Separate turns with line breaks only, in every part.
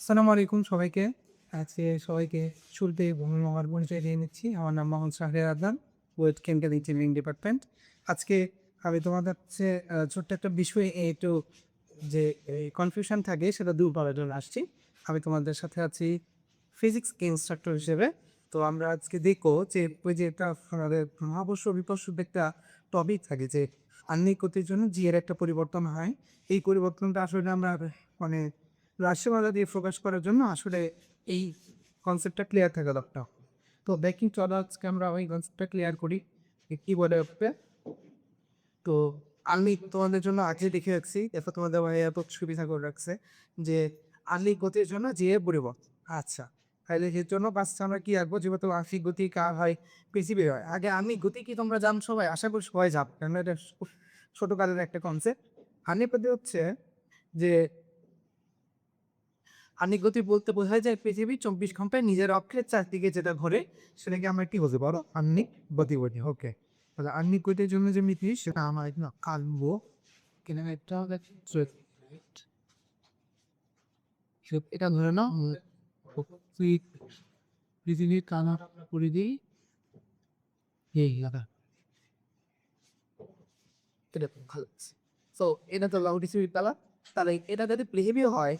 আসসালামু আলাইকুম সবাইকে। আজকে সবাইকে শুরুতে আমার পরিচয় দিয়ে নিচ্ছি। আমার নাম Mohammad Shahriar Adnan, BUET chemical engineering department. আজকে আমি তোমাদের হচ্ছে ছোট্ট একটা বিষয়ে একটু যে কনফিউশন থাকে সেটা দূর করার জন্য আসছি। আমি তোমাদের সাথে আছি ফিজিক্স ইন্সট্রাক্টর হিসেবে। তো আমরা আজকে দেখবো যে ওই যে একটা আমাদের মহাকর্ষ বিকর্ষ একটা টপিক থাকে যে আহ্নিক গতির জন্য জি এর একটা পরিবর্তন হয়। এই পরিবর্তনটা আসলে আমরা মানে রাশিমালা দিয়ে প্রকাশ করার জন্য আসলে এই কনসেপ্টটা ক্লিয়ার থাকা দরকার। তো দেখি চলো আজকে আমরা ওই কনসেপ্টটা ক্লিয়ার করি যে কি বলে উঠবে। তো আমি তোমাদের জন্য আগে লিখে রাখছি, এরপর তোমাদের ভাই এত সুবিধা করে রাখছে যে আহ্নিক গতির জন্য যে এর পরিবর্তন। আচ্ছা, তাহলে এর জন্য বাচ্চা আমরা কি আঁকবো, যেহেতু আংশিক গতি কার হয়, পৃথিবীর হয়। আগে আহ্নিক গতি কি তোমরা জানো সবাই? আশা করি সবাই যাবে, কারণ এটা ছোটকালের একটা কনসেপ্ট। আহ্নিক গতি হচ্ছে যে আহ্নিক গতি বলতে বোঝায় যায় পৃথিবী 24 ঘন্টায় নিজের অক্ষের চারদিকে যেটা ঘোরে সেটাকে আমরা কি বলতে পারো? আহ্নিক গতি বলি। ওকে, তাহলে আহ্নিক গতির জন্য যে মিতি সেটা আমার না কালবো কিনা এটা এটা ধরে নাও পৃথিবীর কানা পরিধি এই লাগা, এটা খুব ভালো। সো এটা তো লাউ পৃথিবীর তালা। তাহলে এটা যদি পৃথিবী হয়,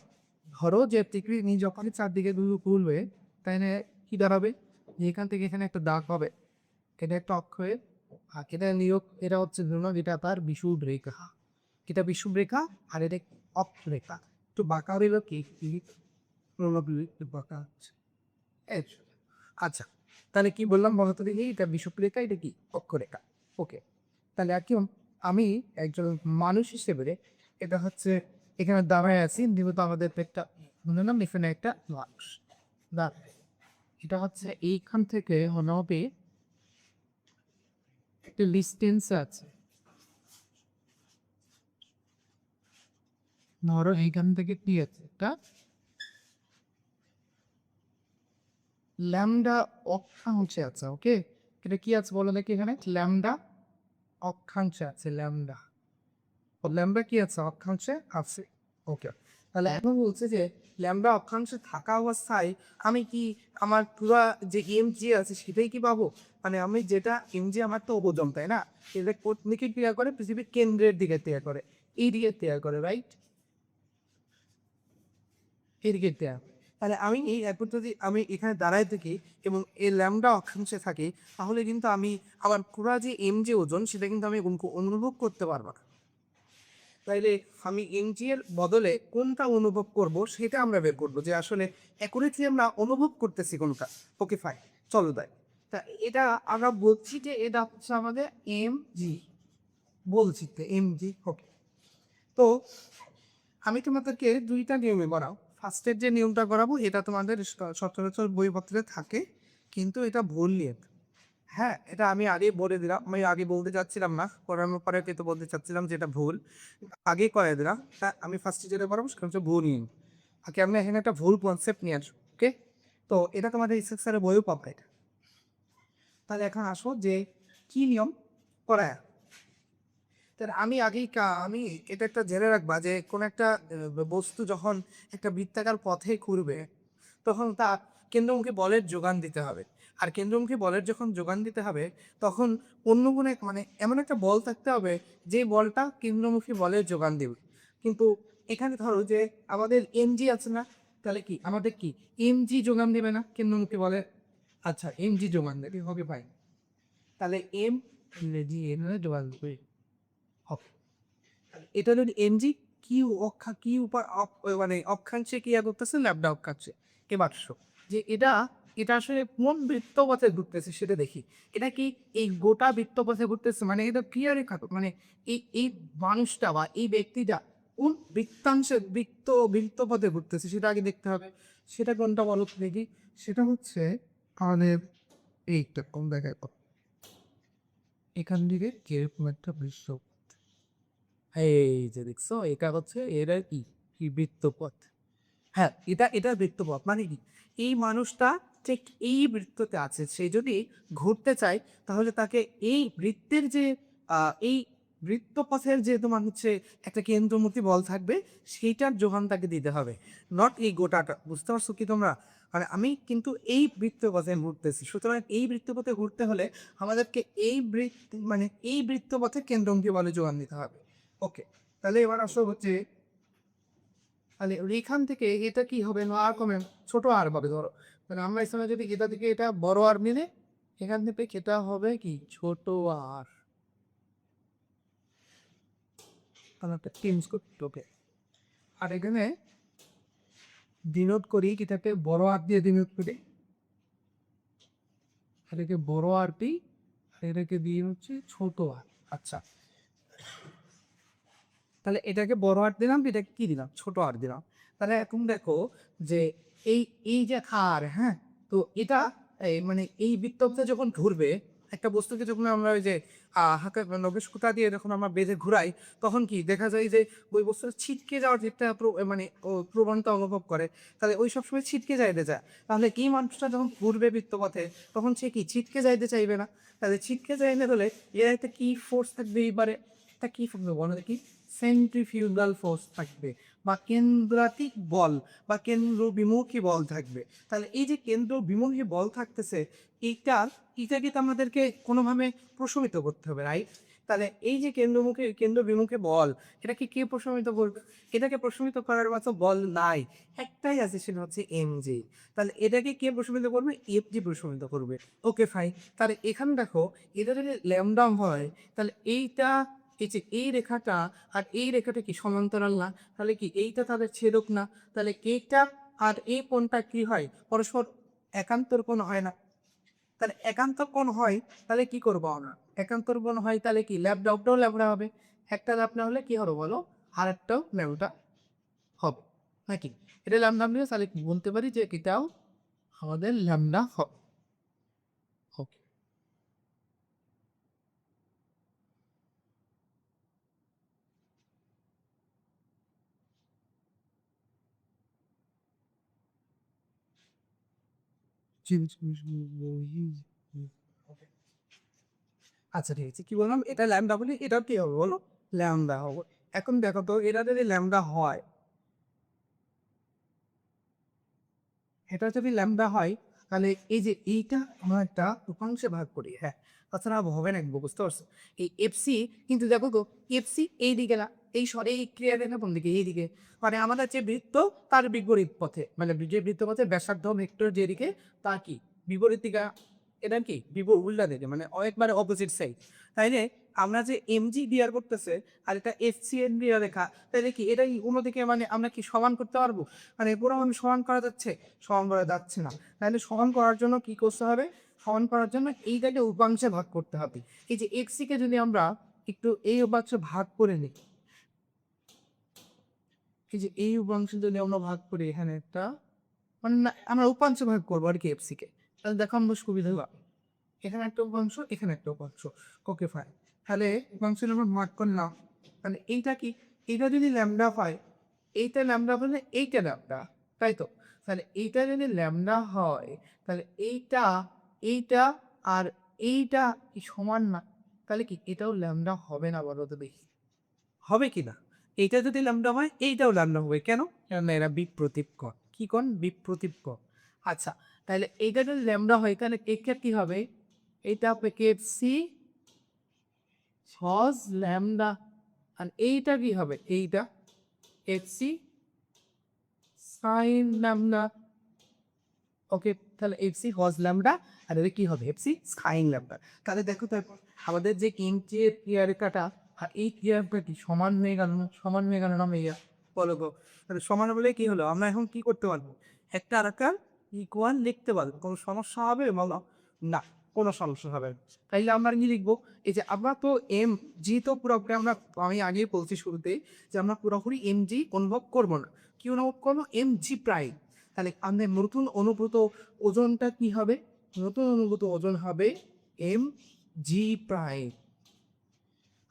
ধরো যে পৃথিবী যখনই চারদিকে ঘুরবে, তাহলে কি দাঁড়াবে? যে এখান থেকে এখানে একটা দাগ হবে, এটা একটা অক্ষয়ের। আর এটা নিয়োগ, এটা হচ্ছে ধরুন এটা তার বিষুব রেখা, এটা বিষুব রেখা, আর এটা অক্ষরেখা। একটু বাঁকা হইল কি একটু বাঁকা হচ্ছে। এই, আচ্ছা, তাহলে কি বললাম বলতো দেখি? এটা বিষুব রেখা, এটা কি অক্ষরেখা। ওকে, তাহলে আর কি আমি একজন মানুষ হিসেবে এটা হচ্ছে এখানে দাঁড়ায় আছি, যেহেতু আমাদের পেটটা মনে নাম এখানে একটা মানুষ দাঁড়ায়। এটা হচ্ছে এইখান থেকে হবে একটা ডিস্টেন্স আছে। ধরো এইখান থেকে কি আছে, একটা ল্যামডা অক্ষাংশে আছে। ওকে, এটা কি আছে বলো দেখি? এখানে ল্যামডা অক্ষাংশে আছে। ল্যামডা ও ল্যামডা কি আছে? অক্ষাংশে আছে। ওকে, তাহলে এখন বলছে যে ল্যামডা অক্ষাংশে থাকা অবস্থায় আমি কি আমার পুরো যে এম জি আছে সেটাই কি পাবো? মানে আমি যেটা এম জি, আমার তো ওজন, তাই না? এটা কোথেকে ক্রিয়া করে? পৃথিবীর কেন্দ্রের দিকে ক্রিয়া করে, এই দিকে ক্রিয়া করে, রাইট? এদিকে দেয়া। তাহলে আমি এই এরপর যদি আমি এখানে দাঁড়ায় থাকি এবং এই ল্যামডা অক্ষাংশে থাকি, তাহলে কিন্তু আমি আমার পুরা যে এম যে ওজন সেটা কিন্তু আমি অনুভব করতে পারবো না। তাইলে আমি এম জি এর বদলে কোনটা অনুভব করব সেটা আমরা বের করবো, যে আসলে অ্যাকুরেটলি আমরা অনুভব করতেছি কোনটা। ওকে ফাইন, চলো তাই। তা এটা আমরা বলছি যে এটা হচ্ছে আমাদের এম জি, বলছি তো এম জি। ওকে, তো আমি তোমাদেরকে দুইটা নিয়মে করাও। ফার্স্টের যে নিয়মটা করাবো এটা তোমাদের সচরাচর বইপত্রে থাকে, কিন্তু এটা ভুল নিয়ম। হ্যাঁ, এটা আমি আগে বলে দিলাম, আমি আগে বলতে চাচ্ছিলাম না, করানোর পরে কিন্তু বলতে চাচ্ছিলাম যে এটা ভুল। আগে করে দিলাম। হ্যাঁ, আমি ফার্স্টে যেটা করাবো সেটা হচ্ছে ভুল নিয়ম। আগে আমি এখানে একটা ভুল কনসেপ্ট নিয়ে আসবো। ওকে, তো এটা তোমাদের স্ট্রাকচারের বইও পাবে এটা। তাহলে এখন আসো যে কি নিয়ম করায়। তাহলে আমি আগেই আমি এটা একটা জেনে রাখবা যে কোন একটা বস্তু যখন একটা বৃত্তাকার পথে ঘুরবে, তখন তার কেন্দ্রমুখী বলের যোগান দিতে হবে। আর কেন্দ্রমুখী বলের যখন যোগান দিতে হবে, তখন অন্য কোনো মানে এমন একটা বল থাকতে হবে যে বলটা কেন্দ্রমুখী বলের যোগান দেবে। কিন্তু এখানে ধরো যে আমাদের এমজি আছে না, তাহলে কি আমাদের কি এমজি যোগান দেবে না কেন্দ্রমুখী বলের? আচ্ছা, এমজি যোগান দেবে হবে ভাই। তাহলে এম জি এম যোগান দেবে হবে। এটা হলো এমজি। কিউ অক্ষা কি মানে অক্ষাংশে ক্রিয়া করতেছে ল্যাবডা অক্ষাংশে। এবার আসো যে এটা এটা আসলে কোন বৃত্তপথে ঘুরতেছে সেটা দেখি। এটা কি এই গোটা বৃত্তপথে ঘুরতেছে? মানে এটা ক্রিয়া রেখা তো, মানে এই মানুষটা বা এই ব্যক্তিটা কোন বৃত্তাংশে বৃত্তপথে ঘুরতেছে সেটা আগে দেখতে হবে। সেটা কোনটা বলো তো দেখি? সেটা হচ্ছে আমাদের এইটা কোন জায়গায় এখান থেকে কিরকম একটা দৃশ্য। এই যে দেখছো, এটা হচ্ছে এরা কি কি বৃত্তপথ। হ্যাঁ, এটা এটা বৃত্তপথ মানে কি? এই মানুষটা ঠিক এই বৃত্ততে আছে, সে যদি ঘুরতে চায় তাহলে তাকে এই বৃত্তের যে এই বৃত্তপথের যে তোমার হচ্ছে একটা কেন্দ্রমুখী বল থাকবে সেইটার যোগান তাকে দিতে হবে, নট এই গোটাটা। বুঝতে পারছো কি তোমরা? মানে আমি কিন্তু এই বৃত্তপথে ঘুরতেছি, সুতরাং এই বৃত্তপথে ঘুরতে হলে আমাদেরকে মানে এই বৃত্তপথে কেন্দ্রমুখী বলে যোগান দিতে হবে। ওকে, তাহলে এবার আসো হচ্ছে, তাহলে এইখান থেকে এটা কি হবে, আর কমে ছোট আর হবে ধরো, তাহলে আমরা এখানে যদি এটা থেকে এটা বড় আর নিলে এখান থেকে এটা হবে কি ছোট আর, তাহলে একটা চেঞ্জ করতে হবে। আর এখানে ডিনোট করি এটাকে বড় আর দিয়ে ডিনোট করি, এটাকে বড় আর দিই, আর এটাকে দিয়ে হচ্ছে ছোট আর। আচ্ছা, তাহলে এটাকে বড় আর দিলাম, এটাকে কি দিলাম, ছোট আর দিলাম। তাহলে এখন দেখো যে এই এই যে খার, হ্যাঁ, তো এটা মানে এই বৃত্তটা যখন ঘুরবে, একটা বস্তুকে যখন আমরা ওই যে হাতে নবেশ কুটা দিয়ে যখন আমরা বেঁধে ঘুরাই, তখন কি দেখা যায় যে ওই বস্তুটা ছিটকে যাওয়ার যে একটা মানে প্রবণতা অনুভব করে, তাহলে ওই সবসময় ছিটকে যাইতে যায়। তাহলে এই মানুষটা যখন ঘুরবে বৃত্তপথে তখন সে কি ছিটকে যাইতে চাইবে না, তাহলে ছিটকে যাইতে হলে এর একটা কি ফোর্স থাকবে, এইবারে একটা কি ফোর্স বলো দেখি, সেন্ট্রিফিউগাল ফোর্স থাকবে, বা কেন্দ্রাতিক বল বা কেন্দ্র বিমুখী বল থাকবে। তাহলে এই যে কেন্দ্র বিমুখী বল থাকতেছে, এটাকে তো আমাদেরকে কোনোভাবে প্রশমিত করতে হবে, রাইট? তাহলে এই যে কেন্দ্র বিমুখী বল, এটাকে কে প্রশমিত করবে? এটাকে প্রশমিত করার মতো বল নাই, একটাই আছে, সেটা হচ্ছে এমজি। তাহলে এটাকে কে প্রশমিত করবে? এফজি প্রশমিত করবে। Okay fine. তাহলে এখানে দেখো, এটা যদি ল্যামডা হয়, তাহলে এই যে এই রেখাটা আর এই রেখাটা কি সমান্তরাল না? তাহলে কি এইটা তাদের ছেদক না? তাহলে এইটা আর এই কোণটা কি হয়, পরস্পর একান্তর কোণ হয় না? তাহলে একান্তর কোণ হয়, তাহলে কি করবো আমরা? একান্তর কোণ হয় তাহলে কি ল্যাবডা, ওটাও ল্যাবডা হবে। একটা ল্যাবডা হলে কি হবে বলো, আর একটাও ল্যাবডা হবে নাকি? এটা ল্যামডা নিয়ে তাহলে কি বলতে পারি যে এটাও আমাদের ল্যামডা হবে। ওকে, আচ্ছা ঠিক আছে, কি বললাম, এটা ল্যামডা বলি, এটাও কি হবে বলো, ল্যামডা হবে। এখন দেখো তো, এটা যদি ল্যামডা হয়, এটা যদি ল্যামডা হয়, তাহলে এই যে এইটা আমরা একটা উপাংশে ভাগ করি, হ্যাঁ, তাছাড়া হবে না, বুঝতে পারছো? এই এফসি কিন্তু দেখো তো, এফসি এই দিকে না, এই সরে এই ক্রিয়া রেখা কোন দিকে, এই দিকে, মানে আমাদের যে বৃত্ত তার বিপরীত পথে, মানে যে বৃত্ত পথে ব্যাসার্ধ ভেক্টর যেদিকে, তার কি বিপরীত দিকে, এটা কি উল্টা দিকে, মানে একবারে অপোজিট সাইড। তাইলে আমরা যে এমজি বিয়ার করতেছে আর এটা এফসি এর বিয়ার রেখা, তাইলে কি এটা অন্যদিকে মানে আমরা কি সমান করতে পারবো? মানে পুরোপুরি সমান করা যাচ্ছে? সমান করা যাচ্ছে না। তাহলে সমান করার জন্য কি করতে হবে? সমান করার জন্য এইটাকে উপাংশে ভাগ করতে হবে। এই যে এক্সি কে যদি আমরা একটু এই উপাংশে ভাগ করে নিই, এই যে এই উপাংশে যদি আমরা ভাগ করি, এখানে একটা মানে আমরা উপাংশে ভাগ করবো আর কি এফসি কে, তাহলে দেখো আমরা সুবিধা হবে, এখানে একটা উপাংশ, এখানে একটা উপাংশ। Okay fine. তাহলে উপাংশের আমরা ভাগ করলাম, তাহলে এইটা কি, এইটা যদি ল্যামডা হয়, এইটা ল্যামডা হলে এইটা ল্যামডা, তাই তো? তাহলে এইটা যদি ল্যামডা হয়, তাহলে এইটা এইটা আর এইটা কি সমান না? তাহলে কি এটাও ল্যামডা হবে না বলো তো দেখি, হবে কি না? এইটা যদি ল্যামডা হয়, এইটাও ল্যামডা হবে, কেন? কেননা এরা বিপ্রতীপ কোণ। কি কোণ? বিপ্রতীপ কোণ। আচ্ছা, তাহলে এইটা যদি ল্যামডা হয়, তাহলে একে কি হবে, এইটা হবে কেএফসি হজ ল্যামডা, আর এইটা কি হবে, এইটা এফসি সাইন ল্যামডা। ওকে, তাহলে এফসি হজ ল্যামডা, আর এটা কি হবে, এফসি সাইন ল্যামডা। তাহলে দেখো তো এখন আমাদের যে ইঞ্চের ক্রিয়ারেখাটা আর এই ক্রিয়ারেখা কি সমান হয়ে গেল না? সমান হয়ে গেল না ভাইয়া? বলো গো। তাহলে সমান বলে কি হলো, আমরা এখন কি করতে পারবো, একটা আর একটা ইকুয়াল লিখতে পারবো। কোনো সমস্যা হবে বলো? না, কোনো সমস্যা হবে না। তাইলে আমরা কি লিখবো, এই যে আমরা তো এম জি তো পুরোপুরি আমরা, আমি আগেই বলছি শুরুতে যে আমরা পুরোপুরি এম জি অনুভব করবো না, কি অনুভব করবো, এম জি প্রাইম। তাহলে আমাদের নতুন অনুভূত ওজনটা কি হবে, নতুন অনুভূত ওজন হবে এম জি প্রাইম।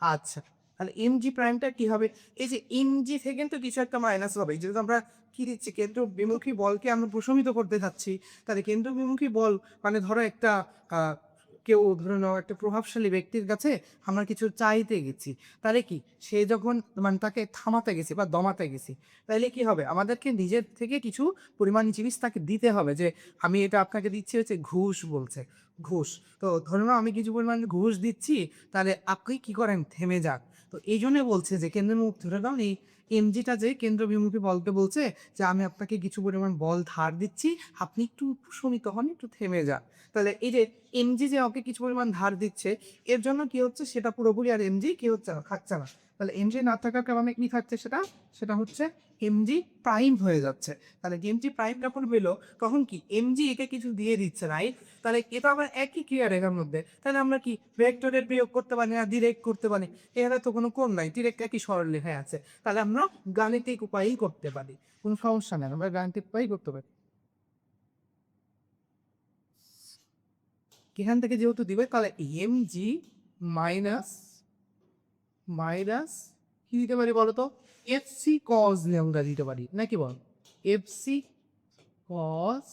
আচ্ছা, তাহলে এম জি প্রাইমটা কি হবে, এই যে এম জি থেকে তো কিছু একটা মাইনাস হবে, যেহেতু আমরা কি দিচ্ছি, কেন্দ্র বিমুখী বলকে আমরা প্রশমিত করতে যাচ্ছি। তাহলে কেন্দ্র বিমুখী বল মানে ধরো একটা কেউ ধরে নাও একটা প্রভাবশালী ব্যক্তির কাছে আমরা কিছু চাইতে গেছি, তাহলে কি সে যখন মানে তাকে থামাতে গেছি বা দমাতে গেছি, তাহলে কি হবে, আমাদেরকে নিজের থেকে কিছু পরিমাণ জিনিস তাকে দিতে হবে, যে আমি এটা আপনাকে দিচ্ছি হচ্ছে ঘুষ বলছে, ঘুষ। তো ধরে নাও আমি কিছু পরিমাণ ঘুষ দিচ্ছি, তাহলে আপনি কি করেন, থেমে যান। তো এই জন্য বলছে যে কেন্দ্রমুখ ধরে নাও এই এমজিটা যে কেন্দ্রবিমুখী বলকে বলছে যে আমি আপনাকে কিছু পরিমাণ বল ধার দিচ্ছি, আপনি একটু শমিত হন, একটু থেমে যান। তাহলে এই যে এমজি যে ওকে কিছু পরিমাণ ধার দিচ্ছে, এর জন্য কি হচ্ছে, সেটা পুরোপুরি আর এমজি কি হচ্ছে না, খাচ্ছে না। তাহলে এমজি না থাকার কারণে কি থাকছে, সেটা সেটা হচ্ছে এমজি প্রাইম হয়ে যাচ্ছে। তাহলে এমজি প্রাইম যখন হইলো, তখন কি এমজি একে কিছু দিয়ে দিচ্ছে, রাইট? তাহলে এটা আবার একই ক্রিয়া রেখার মধ্যে, তাহলে আমরা কি ভেক্টরের বিয়োগ করতে পারি না, ডিরেক্ট করতে পারি? এখানে তো কোনো কোণ নাই, ডিরেক্ট একই সরলরেখায় আছে। তাহলে আমরা গাণিতিক উপায়েই করতে পারি, কোনো সমস্যা নেই, আমরা গাণিতিক উপায়েই করতে পারি। এখান থেকে যেহেতু দিবে, তাহলে এম জি মাইনাস মাইনাস কি দিতে পারি বলো তো, এফ সি কজ ল্যামডা দিতে পারি নাকি বল, এফ সি কজ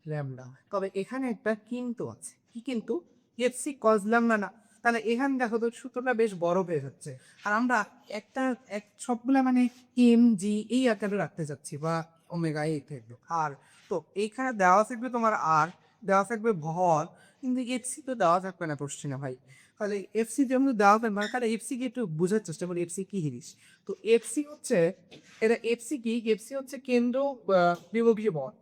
ল্যামডা। তবে এখানে একটা কিন্তু আছে, কি কিন্তু, এফ সি কজ ল্যামডা না। তাহলে এখানে দেখো তো সূত্রটা বেশ বড় হয়ে যাচ্ছে, আর আমরা একটা এক সবগুলা মানে এম জি এই আকারে রাখতে চাচ্ছি, বা ওমেগা এই থাকবে আর। তো এইখানে দেওয়া থাকবে তোমার আর, দেওয়া থাকবে ভর, কিন্তু এফ সি তো দেওয়া থাকবে না কোশ্চেনে ভাই। তাহলে এফ সি যেমন দেওয়া থাকবে না, তাহলে এফ সি কে একটু বোঝার চেষ্টা করি, এফ সি কি জিনিস। তো এফ সি হচ্ছে, এটা এফ সি কি, এফ সি হচ্ছে কেন্দ্র বিমুখী বল,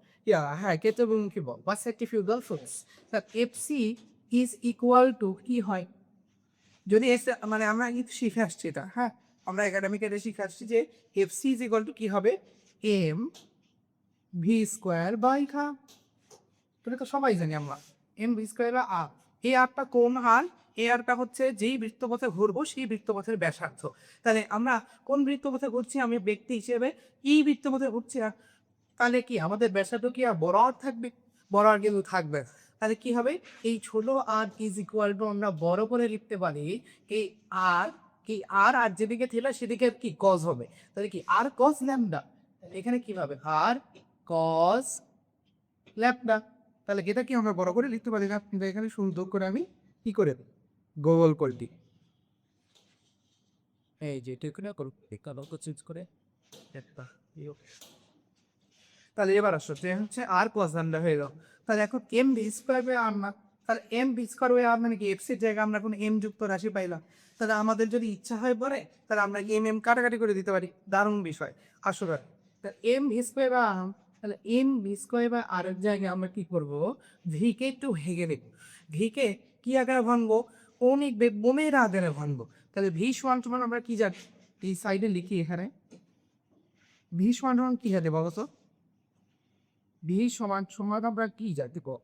হ্যাঁ কেন্দ্রবিমুখী বল বা সেন্ট্রিফিউগাল ফোর্স। তা F C is equal to কি হয়, যদি এস মানে আমরা কিন্তু শিখে আসছি এটা, হ্যাঁ আমরা একাডেমিক এটা শিখে আসছি যে F C is equal to কি হবে, এম ভি স্কোয়ার বাই খা, এটা তো সবাই জানি আমরা, এম ভি স্কোয়ার বা আর। এই আরটা কোন আর, এই আরটা হচ্ছে যেই বৃত্তপথে ঘুরবো সেই বৃত্তপথের ব্যাসার্ধ। তাহলে আমরা কোন বৃত্তপথে ঘুরছি, আমি ব্যক্তি হিসেবে এই বৃত্তপথে ঘুরছি, আর তাহলে কি আমাদের ব্যাসার্ধ কি আর বড় আর থাকবে, বড় আর কিন্তু থাকবে না। তাহলে কি হবে, এই ছোট আর ইজ ইকুয়াল টু আমরা বড় করে লিখতে পারি এই আর, কি আর আর যেদিকে ছিল সেদিকে কি কজ হবে, তাহলে কি আর কজ ল্যামডা। এখানে কি হবে, আর কজ ল্যামডা। তাহলে এটা কি আমরা বড় করে লিখতে পারি না, কিন্তু এখানে সুন্দর করে আমি কি করে দিই, গোল করে দিই, এই যে এটা করে করুক কালো চেঞ্জ করে একটা। তাহলে এবার আসো যে হচ্ছে আর কস ল্যামডা হয়ে গেল। তাহলে এখন এম ভি স্কোয়ার বাই আর না, তাহলে এম ভি স্কোয়ার বাই আর মানে কি, এফ সির জায়গায় আমরা কোনো এম যুক্ত রাশি পাইলাম। তাহলে আমাদের যদি ইচ্ছা হয় পরে, তাহলে আমরা এম এম কাটাকাটি করে দিতে পারি, দারুণ বিষয়। আসলে তাহলে M V square by R, তাহলে এম ভি স্কোয়ার বাই আর এর জায়গায় আমরা কি করবো, ভি কে একটু ভেঙে দেব, ভি কে কি আকারে ভাঙবো, কৌণিক বেগ বোমের আকারে ভাঙবো। তাহলে ভি সমান সমান আমরা কি জানি, এই সাইডে লিখি এখানে, ভি সমান সমান কি জানি বলো তো, ভি সমান সমান আমরা কি জানি গো,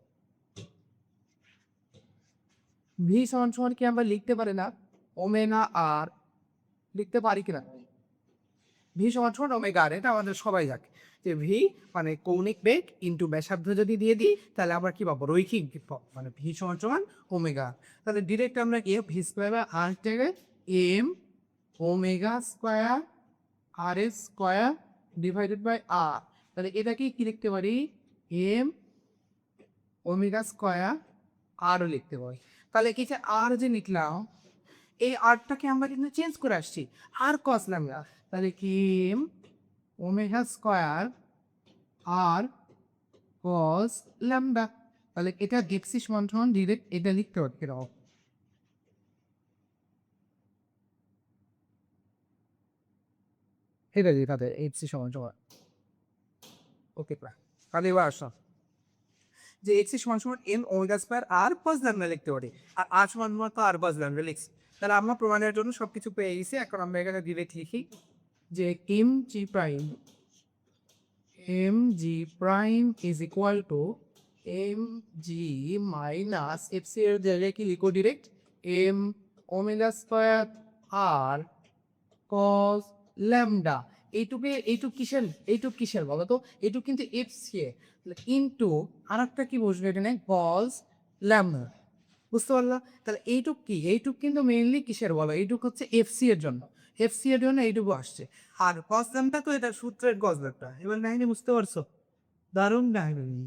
ভি সমান সমান কি আমরা লিখতে পারি না ওমেগা আর, লিখতে পারি কিনা, ভি সমান সমান ওমেগা আর, এটা আমাদের সবাই জানে যে ভি মানে কৌণিক বেগ ইন্টু ব্যাসার্ধ যদি দিয়ে দিই, তাহলে আমরা কি পাবো, রৈখিক দিক পাবো, মানে ভি সমান সমান ওমেগা। তাহলে ডিরেক্ট আমরা কি ভি স্কোয়ার বাই আর থেকে M omega square R S square divided by R, তাহলে এটাকে কি লিখতে পারি, এম ওমেগা স্কোয়ার আরও লিখতে পারি। তাহলে কি যে আর যে লিখলাম, এই আরটাকে আমরা কিন্তু চেঞ্জ করে আসছি, আর কস ল্যামডা, তাহলে কি omega square R cos lambda. তাহলে এটা দেখছি সমান সমান ডিরেক্ট এটা লিখতে পারছি এরকম, এটা লিখাতে এইচ সি সমান সমান, ওকে তাহলে এবার আসো যে এক্স সমান সমান N omega square R cos lambda লিখতে পারি, আর আর সমান সমান তো আর কস ল্যামডা লিখছি। তাহলে আমরা প্রমাণের জন্য সবকিছু পেয়ে গেছি, এখন আমরা এখানে ডিরেক্ট লিখি যে M G prime, M G prime is equal to M G minus F C এর জায়গায় কি লিখো direct, M omega square R cos lambda. এইটুক কিসের, এইটুক কিসের বলো তো, এইটুক কিন্তু এফ সি এ ইন্টু আর একটা কি বসবে এখানে, কস ল্যামডা, বুঝতে পারলা? তাহলে এইটুক কি, এইটুক কিন্তু মেইনলি কিসের বলো, এইটুক হচ্ছে এফ সি এর জন্য, এফ সি এর জন্য এইটুকু আসছে। আর কস ল্যামডা তো এটা সূত্রের কস ল্যামডা, এবার নাইনি বুঝতে পারছো, দারুণ নাইনি।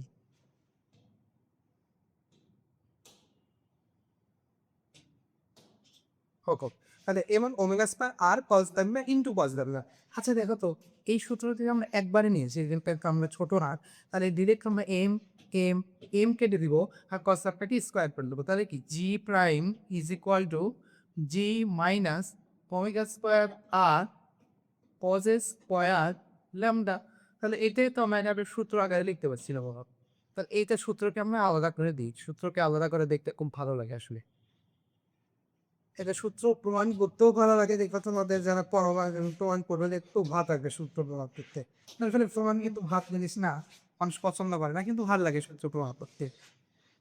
ওকে, তাহলে এমন ওমেগা স্কয়ার আর কস ল্যামডা ইনটু কস ল্যামডা। আচ্ছা দেখো তো, এই সূত্র থেকে আমরা একবারে নিয়েছি, যেটা আমরা ছোট না, তাহলে ডিরেক্ট আমরা এম এম এম কেটে দিব আর কস ল্যামডাকে স্কোয়ার করে দেবো। তাহলে কি G prime is equal to G minus omega square R cos square lambda. তাহলে এটাই তো আমরা একটা সূত্র আকারে লিখতে পারছি না বাবা। তাহলে এইটা সূত্রকে আমরা আলাদা করে দিই, সূত্রকে আলাদা করে দেখতে খুব ভালো লাগে আসলে। এটা সূত্র প্রমাণ করতেও ভালো লাগে, দেখো তোমাদের যারা প্রমাণ করবে একটু ভালো লাগবে সূত্র প্রমাণ করতে। আসলে প্রমাণ কিন্তু ভাত জিনিস না, মানুষ পছন্দ করে না, কিন্তু ভালো লাগে সূত্র প্রমাণ করতে।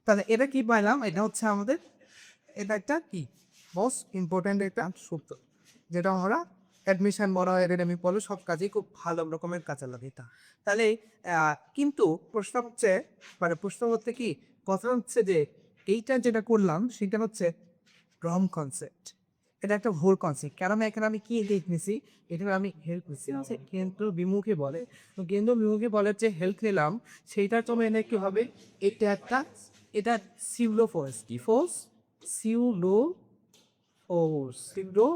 তাহলে এটা কি পাইলাম, এটা হচ্ছে আমাদের, এটা একটা কি মোস্ট ইম্পর্ট্যান্ট একটা সূত্র, যেটা আমরা অ্যাডমিশন বলা হয়, একাডেমিক বলো, সব কাজেই খুব ভালো রকমের কাজে লাগে এটা। তাহলে কিন্তু প্রশ্ন হচ্ছে, মানে প্রশ্ন হচ্ছে কি, কথা হচ্ছে যে এইটা যেটা করলাম সেটা হচ্ছে রং কনসেপ্ট, এটা একটা ভুল কনসেপ্ট। কারণ এখানে আমি কি দেখতেছি, এটা আমি হেল্প নিচ্ছি হচ্ছে কেন্দ্র বিমুখে বলে, তো কেন্দ্র বিমুখে বলের যে হেল্প নিলাম সেইটার জন্য এনে কি হবে, এটা একটা, এটা সিউলো ফোর্স, কি ফোর্স, সিউলো ফোর্স, সিউলো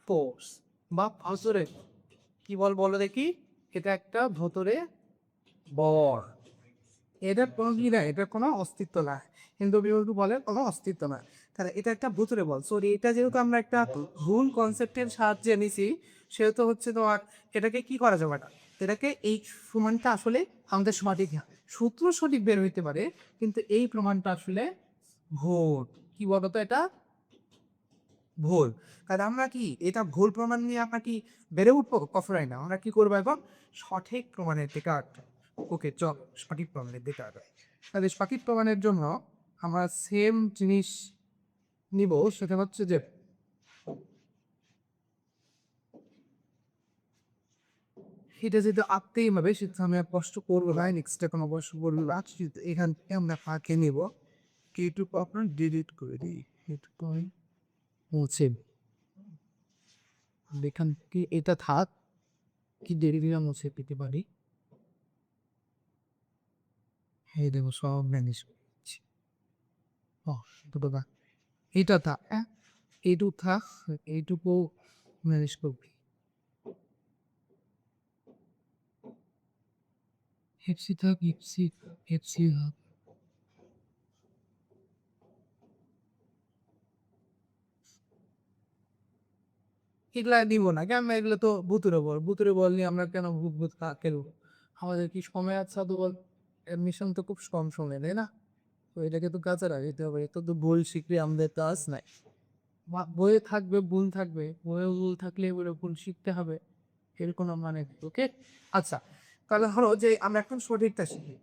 ফোর্স বা ভসরে কি বলো দেখি, এটা একটা ভতরে বর, এটার কোনো কি না, এটার কোনো অস্তিত্ব না, হিন্দু বিভক্তি বলে কোনো অস্তিত্ব না। তাহলে এটা একটা ভুতুরে বল, সরি এটা যেহেতু আমরা একটা ভুল কনসেপ্টের সাহায্যে নিছি, সেহেতু হচ্ছে তোমার এটাকে কি করা যাবে না, এটাকে এই প্রমাণটা আসলে আমাদের সঠিক সূত্র সঠিক বের হইতে পারে, কিন্তু এই প্রমাণটা আসলে ভুল। কি বলতো এটা ভুল। কারণ আমরা কি এটা ভুল প্রমাণ নিয়ে আমরা কি বেড়ে উঠবো, কখনোই না। আমরা কি করবো এখন, সঠিক প্রমাণের দিকে আঁকবো। ওকে চল, সঠিক প্রমাণের দিকে আঁকবো। তাহলে সঠিক প্রমাণের জন্য আমরা সেম জিনিস নিব, সেটা হচ্ছে যে এটা যেহেতু আঁকতেই হবে, সেটা আমি আর কষ্ট করবো না, নেক্সট কোনো কষ্ট করবো না। এখান থেকে আমরা ফাঁকে নিব, কিটুকু আপনার ডিলিট করে দিই, এটুকু মুছে এখান থেকে এটা থাক, কি দেরি দিলাম মুছে পেতে পারি। এই দেখো সব ম্যানেজ করছি। ও দুটো থাক, এইটা থাক, হ্যাঁ এইটুকু থাক, এইটুকু ম্যানেজ করবি। হেপসি থাক, হেপসি হেপসি থাক। এগুলা দিব না কেন, এগুলো তো ভুতুরে বল, ভুতুরে বল নিয়ে আমরা কেন ভূত ভূত খেলবো, আমাদের কি সময় আছে তো বল, এডমিশন তো খুব কম সময় তাই না, তো এটাকে তো কাজে লাগাইতে হবে, এটা তো ভুল শিখলে আমাদের কাজ নাই। বইয়ে থাকবে ভুল থাকবে, বইয়ে ভুল থাকলে এবারে ভুল শিখতে হবে, এর কোনো মানে ওকে। আচ্ছা, তাহলে ধরো যে আমরা এখন সঠিকটা শিখি,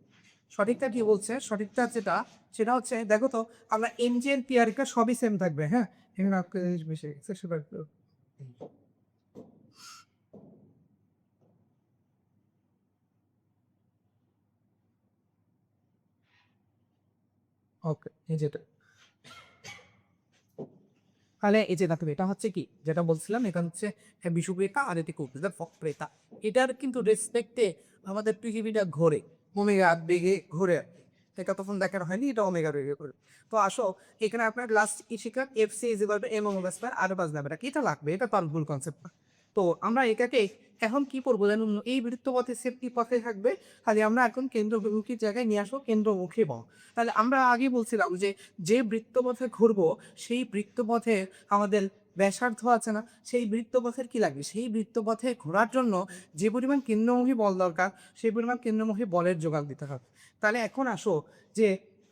সঠিকটা কি বলছে, সঠিকটা যেটা সেটা হচ্ছে দেখো তো, আমরা এম জি এর পিআরিকা সবই সেম থাকবে, হ্যাঁ এখানে আপনার জিনিস বেশি গেছে সেটা ওকে। এই যেটা, তাহলে এই যে দেখো এটা হচ্ছে কি যেটা বলছিলাম, এটা হচ্ছে বিষুবরেখা আর এটি কুপিতা বক্রেতা, এটার কিন্তু রেসপেক্টে আমাদের পৃথিবীটা ঘোরে, ওমেগা বেগে ঘুরে, এটা তখন দেখার হয়নি, এটা ওমেগা বেগে ঘুরে। তো আসো, এখানে আপনার লাস্ট কি শিকার F C is equal to M omega square R বাজ নামে এটা লাগবে, এটা তার ভুল কনসেপ্ট। তো আমরা এটাকে এখন কি করবো জানুন, এই বৃত্তপথে সেফটি পথে থাকবে, খালি আমরা এখন কেন্দ্রমুখী জায়গায় নিয়ে আসবো কেন্দ্রমুখী বল। তাহলে আমরা আগে বলছিলাম যে যে বৃত্তপথে ঘুরবো সেই বৃত্তপথে আমাদের ব্যাসার্ধ আছে না, সেই বৃত্তপথের কি লাগবে, সেই বৃত্তপথে ঘোরার জন্য যে পরিমাণ কেন্দ্রমুখী বল দরকার, সেই পরিমাণ কেন্দ্রমুখী বলের যোগান দিতে হবে। তাহলে এখন আসো যে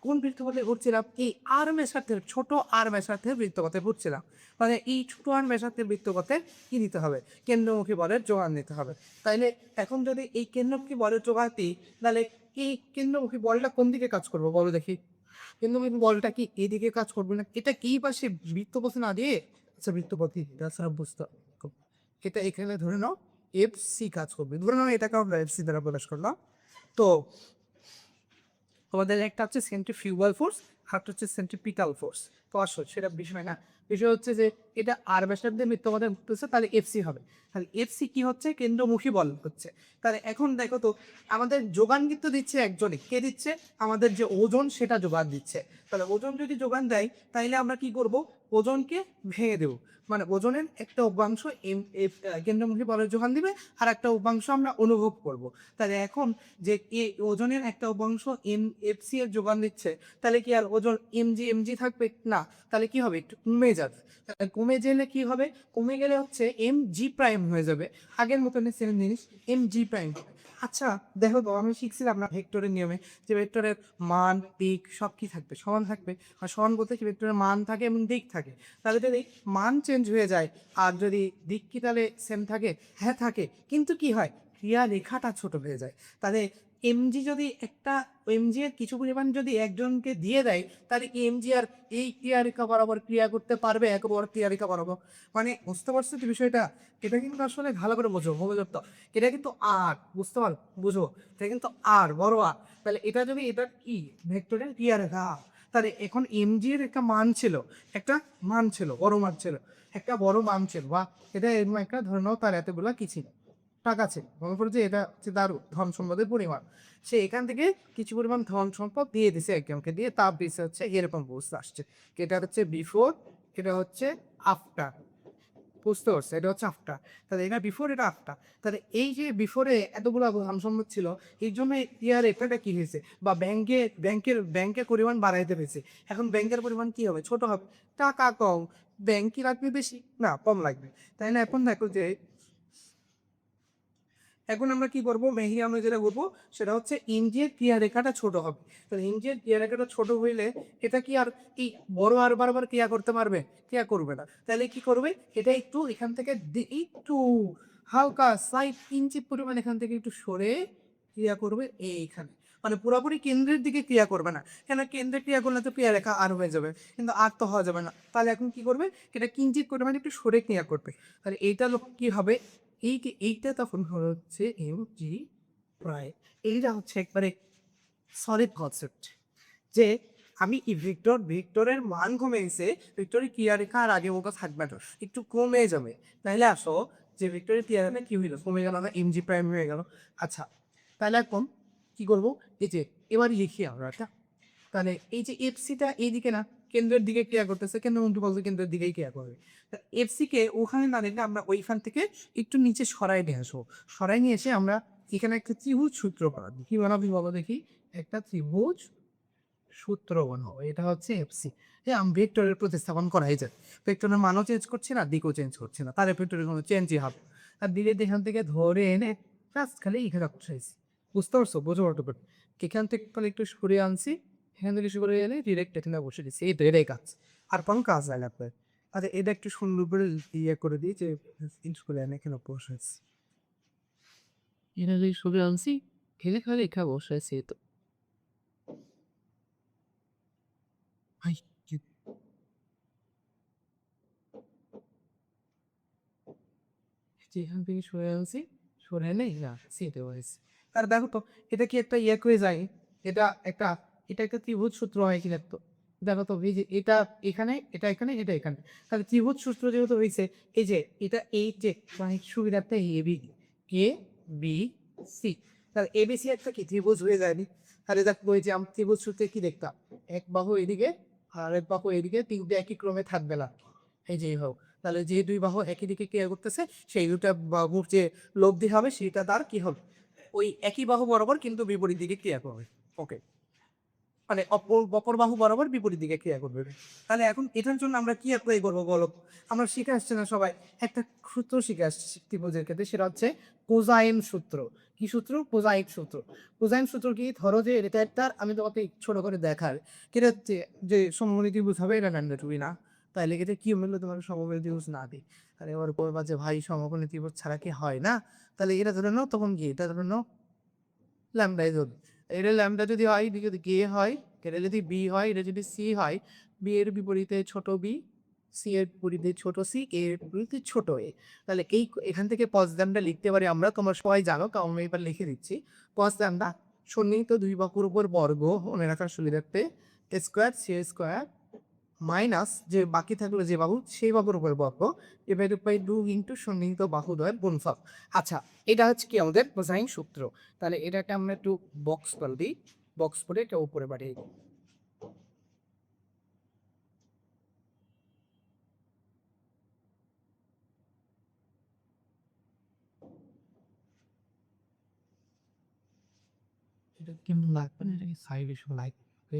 কোন বৃত্তপথে ঘুরছিলাম, এই আর ব্যাসার্ধের ছোট আর ব্যাসার্ধের বৃত্তপথে ঘুরছিলাম, মানে এই ছোট আর ব্যাসার্ধের বৃত্তপথে কি দিতে হবে, কেন্দ্রমুখী বলের যোগান দিতে হবে। তাইলে এখন যদি এই কেন্দ্রমুখী বলের যোগান দিই, তাহলে এই কেন্দ্রমুখী বলটা কোন দিকে কাজ করবো বলো দেখি, কিন্তু বলটা কি এদিকে কাজ করবে না, এটা কি পাশে বৃত্তপথে না দিয়ে, আচ্ছা বৃত্তপথে তাছাড়া বুঝতে হবে। এটা এখানে ধরে নাও এফ সি কাজ করবে, ধরে নাও এটাকে আমরা এফ সি দ্বারা প্রকাশ করলাম। তো তোমাদের একটা হচ্ছে সেন্ট্রিফিউগাল ফোর্স, আরেকটা হচ্ছে সেন্ট্রিপিটাল ফোর্স। তো আসো সেটা বিষয় না, বিষয় হচ্ছে যে এটা আর ব্যাসার্ধে বৃত্তপথে ঘুরতেছে, তাহলে এফ সি হবে। তাহলে এফসি কি হচ্ছে, কেন্দ্রমুখী বল হচ্ছে। তাহলে এখন দেখো তো, আমাদের যোগান কিন্তু দিচ্ছে একজনই, কে দিচ্ছে, আমাদের যে ওজন সেটা যোগান দিচ্ছে। তাহলে ওজন যদি যোগান দেয় তাইলে আমরা কি করব, ওজনকে ভেঙে দেবো, মানে ওজনের একটা উপাংশ এম এফ কেন্দ্রমুখী বলের যোগান দিবে, আর একটা উপাংশ আমরা অনুভব করব। তাহলে এখন যে ওজনের একটা উপাংশ এম এফ সি এর যোগান দিচ্ছে, তাহলে কি আর ওজন এমজি থাকবে না, তাহলে কি হবে, একটু কমে যাবে। তাহলে কমে গেলে কি হবে, কমে গেলে হচ্ছে এম জি প্রাইম হয়ে যাবে, আগের মতনই সেম জিনিস, এম জি প্রাইম। আচ্ছা দেখো তো, আমি শিখছিলাম না ভেক্টরের নিয়মে, যে ভেক্টরের মান দিক সব কি থাকবে, সমান থাকবে। আর সমান বলতে কি, ভেক্টরের মান থাকে এবং দিক থাকে। তাহলে যদি মান চেঞ্জ হয়ে যায় আর যদি দিক কি তাহলে সেম থাকে, হ্যাঁ থাকে, কিন্তু কি হয়, ক্রিয়া রেখাটা ছোট হয়ে যায়। তাহলে এমজি যদি একটা, এমজি এর কিছু পরিমাণ যদি একজনকে দিয়ে দেয়, তাহলে কি এমজি আর এই ক্রিয়া রেখা বরাবর ক্রিয়া করতে পারবে, একবার ক্রিয়া রেখা বরাবর, মানে বুঝতে পারছো তো বিষয়টা। এটা কিন্তু আসলে ভালো করে বোঝো, ভূমিদত্ত, এটা কিন্তু আর, বুঝতে পারো, বুঝো, এটা কিন্তু আর বড় আর। তাহলে এটা যদি, এটা কি ভেক্টরের ক্রিয়া রেখা, তাহলে এখন এমজি এর একটা মান ছিল, একটা মান ছিল, বড় মান ছিল, একটা বড় মান ছিল, বা এটা এরকম একটা, ধরে নাও তার এতগুলা কি ছিল, টাকা আছে, মনে করো যে এটা হচ্ছে তার ধন সম্পদের পরিমাণ, সে এখান থেকে কিছু পরিমাণ ধন সম্পদ দিয়ে দিছে একজনকে, দিয়ে তার দিছে হচ্ছে এরকম বুঝতে আসছে, এটা হচ্ছে বিফোর, এটা হচ্ছে আফটার, বুঝতে পারছো, এটা হচ্ছে আফটার। তাহলে এটা বিফোর, এটা আফটার। তাহলে এই যে বিফোরে এতগুলো ধন সম্পদ ছিল, এই জন্য ইয়ার এটা কি হয়েছে, বা ব্যাংকের পরিমাণ বাড়াইতে পেরেছে। এখন ব্যাংকের পরিমাণ কি হবে, ছোট হবে, টাকা কম, ব্যাংক কি লাগবে বেশি, না কম লাগবে, তাই না। এখন দেখো যে, এখন আমরা কি করবো, মেহি আমরা যেটা করবো সেটা হচ্ছে ইঞ্জিনের ক্রিয়ারেখাটা ছোট হবে। তাহলে ইঞ্জিনের ক্রিয়ারেখাটা ছোট হইলে এটা কি আর এই বড় আর বারবার ক্রিয়া করতে পারবে, ক্রিয়া করবে না। তাহলে কি করবে, এটা একটু এখান থেকে একটু হালকা সাইড ইঞ্চি পরিমাণ এখান থেকে একটু সরে ক্রিয়া করবে এইখানে, মানে পুরোপুরি কেন্দ্রের দিকে ক্রিয়া করবে না, কেন কেন্দ্রে ক্রিয়া করলে তো ক্রিয়া রেখা আর হয়ে যাবে, কিন্তু আর তো হওয়া যাবে না। তাহলে এখন কি করবে, এটা কিঞ্চিত পরিমাণে একটু সরে ক্রিয়া করবে। তাহলে এইটা কি হবে, এইটা তখন হচ্ছে এম জি প্রাইম। এইটা হচ্ছে একবারে সলিড কনসেপ্ট, যে আমি কি ভিক্টরের মান কমে গেছে, ভিক্টরের ক্রিয়ারেখা আর আগে মতো থাকবে না, একটু কমে যাবে। তাইলে আসো, যে ভিক্টরের ক্রিয়ারেখা কি হইলো, কমে গেল না, এম জি প্রাইম হয়ে গেল। আচ্ছা, তাহলে এখন কি করবো, এই যে এবার লিখি আমরা একটা, তাহলে এই যে এফসিটা এইদিকে না, কেন্দ্রের দিকে ক্রিয়া করতেছে, কেন্দ্রমন্ত্রী বলছে কেন্দ্রের দিকেই ক্রিয়া করবে। এফসি কে ওখানে না রেখে আমরা ওইখান থেকে একটু নিচে সরাই নিয়ে আসবো। সরাই নিয়ে এসে আমরা এখানে একটা ত্রিভুজ সূত্র বানাবো। কি বানাবি বলো দেখি, একটা ত্রিভুজ সূত্র বানাবো, এটা হচ্ছে এফসি। হ্যাঁ, আমি ভেক্টরের প্রতিস্থাপন করাই যায়, ভেক্টরের মানও চেঞ্জ করছি না, দিকও চেঞ্জ করছি না, তার ভেক্টরের কোনো চেঞ্জই হবে। আর ধীরে ধীরে এখান থেকে ধরে এনে জাস্ট খালি এখানে বসাইছি, বুঝতে পারছো, বোঝো অটোপেট। এখান থেকে খালি একটু সরিয়ে আনছি, এখান থেকে সরে এনে ডিরেক্ট এখানে বসে দিচ্ছি, এই তো এটাই কাজ, আর কোনো কাজ নাই আপনার। আচ্ছা, এটা একটু সুন্দর করে ইয়ে করে দিই, যে করে এনে এখানে বসেছি, এটা যদি সরে আনছি, খেলে খালি এখানে বসেছি, তো ভাই যেখান থেকে সরে আনছি, সরে এনে না সিটে হয়েছে। আর দেখো তো, এটা কি একটা ইয়ে করে যায়, এটা একটা, এটা একটা ত্রিভুজ সূত্র হয় কিনা, তো দেখো তো, এই যে এটা এখানে, এটা এখানে, এটা এখানে, তাহলে ত্রিভুজ সূত্র যেহেতু হয়েছে, এই যে এটা, এই যে মানে সুবিধার্থে এ বি সি, তাহলে এবিসি একটা কি ত্রিভুজ হয়ে যায়নি। তাহলে দেখো, ওই যে আমি ত্রিভুজ সূত্রে কি দেখতাম, এক বাহু এদিকে আর এক বাহু এদিকে, তিনটে একই ক্রমে থাকবে না, এই যেই হোক। তাহলে যে দুই বাহু একই দিকে ক্রিয়া করতেছে, সেই দুটা বাহুর যে লব্ধি হবে সেটা তার কি হবে, ওই একই বাহু বরাবর কিন্তু বিপরীত দিকে ক্রিয়া করবে। ওকে, মানে অপর বাহু বরাবর বিপরীত দিকে ক্রিয়া করবে। তাহলে এখন এটার জন্য আমরা কি অ্যাপ্লাই করবো বলো, আমরা শিখে আসছে না সবাই, একটা সূত্র শিখে আসছি ত্রিভুজের ক্ষেত্রে, সেটা হচ্ছে কোজাইন সূত্র। কি সূত্র, কোজাইন সূত্র। কোজাইন সূত্র কি, ধরো যে এটা একটা, আমি তোমাকে ছোট করে দেখার, কেটে হচ্ছে যে সমমিতি ত্রিভুজ হবে, এটা ম্যান্ডেটরি না, তাইলে এটা কি হলো, তোমার সমমিতি ত্রিভুজ না দিই, তাহলে এবার বলবা যে ভাই সমকোণী ত্রিভুজ ছাড়া কি হয় না, তাহলে এটা ধরে নাও, তখন কি এটা ধরে নাও ল্যামডাই ধরবে। এটা ল্যামডা যদি হয়, এটা যদি গে হয়, এটা যদি বি হয়, এটা যদি সি হয়, বি এর বিপরীতে ছোট বি, সি এর বিপরীতে ছোট সি, এ এর বিপরীতে ছোট এ। তাহলে এই এখান থেকে পসদ্যামটা লিখতে পারি আমরা, তোমরা সবাই জানো, কারণ আমি এবার লিখে দিচ্ছি। পসদ্যামটা সন্নিহিত দুই বাহুর উপর বর্গ মনে রাখার সুবিধার্থে, স্কোয়ার সি স্কোয়ার মাইনাস যে বাকি থাকলো যে বাহু সেই বাহুর উপর বর্গ ডিভাইডেড বাই 2 ইন্টু সন্নিহিত বাহুদ্বয়ের গুণফল। আচ্ছা, এটা হচ্ছে কি আমাদের কোসাইন সূত্র। তাহলে এটাকে আমরা একটু বক্স করে দিই, বক্স করে এটা উপরে বাড়িয়ে দিই। এটা কিন্তু লাগবে না, এটাকে সাইডে লাগবে।